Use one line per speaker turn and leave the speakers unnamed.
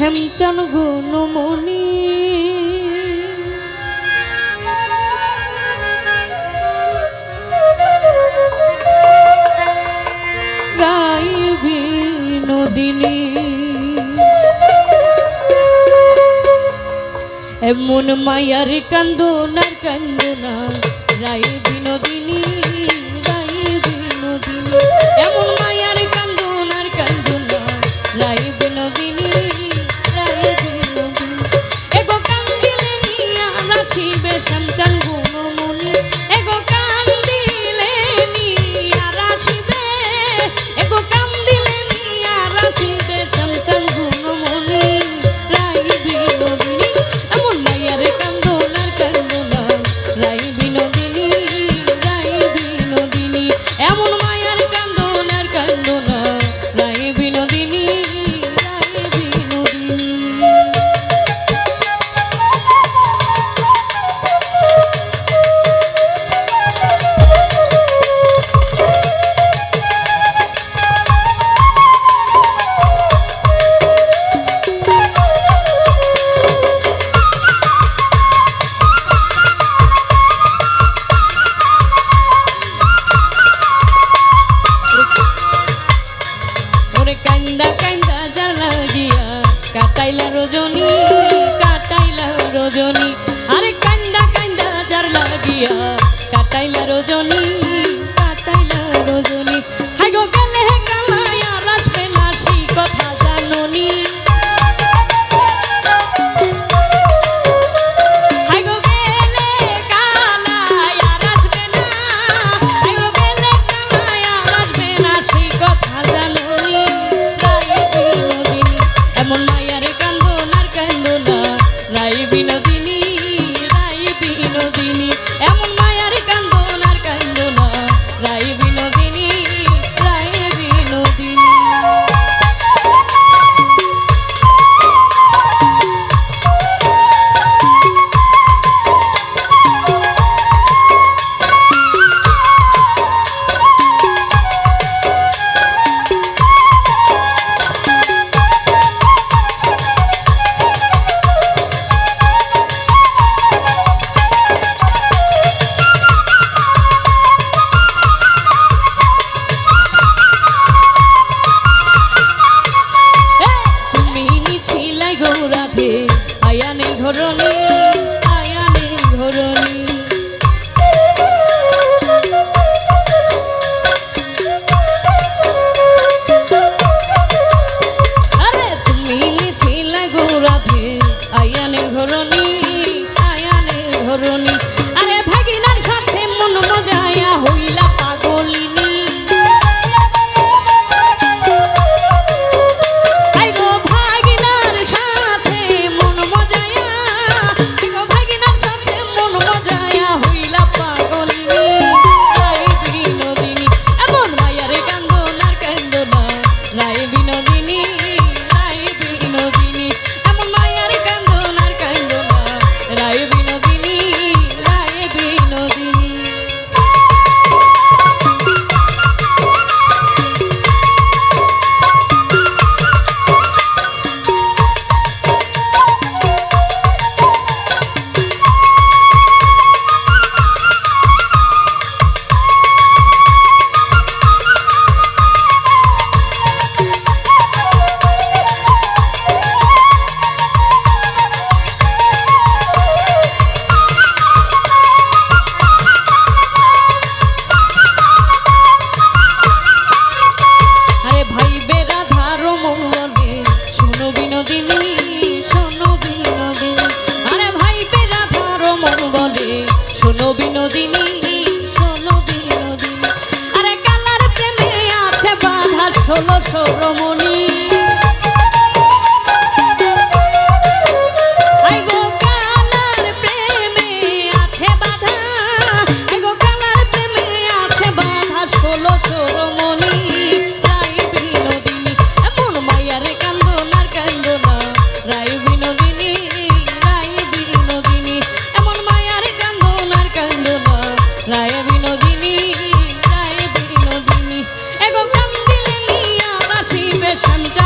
শ্যামচান গুণমণি রায় বিনোদিনী এমন মায়ার কান্দনার কান্দনা রায় বিনোদিনী রায় বিনোদিনী এমন মায়ার কান্দনার কান্দনা রায় বিনোদিনী রায় বিনোদিনী এগো কান্দিলে নিয়া রাশিবে শ্যামচান গুণমণি এগো কান্দিলে নিয়া রাশিবে এগো কান্দিলে নিয়া রাশিবে শ্যামচান গুণমণি রায় বিনোদিনী এমন মায়ার কান্দনার কান্দনা রায় বিনোদিনী রায় বিনোদিনী এমন মায়ার কান্দনার কান্দনা রায় বিনোদিনী রায় বিনোদিনী কান্দা কান্দা যার লাগিয়া কাটাইলা রজনী কাটাইলা রজনী আরে কান্দা কান্দা যার লাগিয়া কাটাইলা রজনী কাটাইলা রজনী হাই গো গেলে কালায়া রাসবে না সেই কথা জাননি হাই গো গেলে কালায়া রাসবে না হাই গো গেলে কালায়া রাসবে না সেই কথা জাননি এমন মায়ার কান্দনার কান্দনা রায় বিনোদিনী রায় বিনোদিনী এমন মায়ার কান্দনার কান্দনা রায় বিনোদিনী রায় বিনোদিনী আয়ানের ধরণী আয়ানের ধরণী আরে তুমি ছিলে গো রাধে আয়ানের ধরণী আয়ানের ধরণী আরে ভাগিনার সাথে মন মজায়া হইলা পাগলিনী শোনো বিনোদিনী শোনো বিনোদিনী আরে কালার প্রেমে আছে বাধা 16 রমণী আই গো কালার প্রেমে আছে বাধা আই গো কালার প্রেমে আছে বাধা 16 রমণী রায় বিনোদিনী এমন মায়ার কান্দনার কান্দনা রায় বিনোদিনী রায় বিনোদিনী এমন মায়ার কান্দনার কান্দনা রায় বিনোদিনী রায় বিনোদিনী এগো কান্দিলে নিয়া রাশিবে শ্যামচান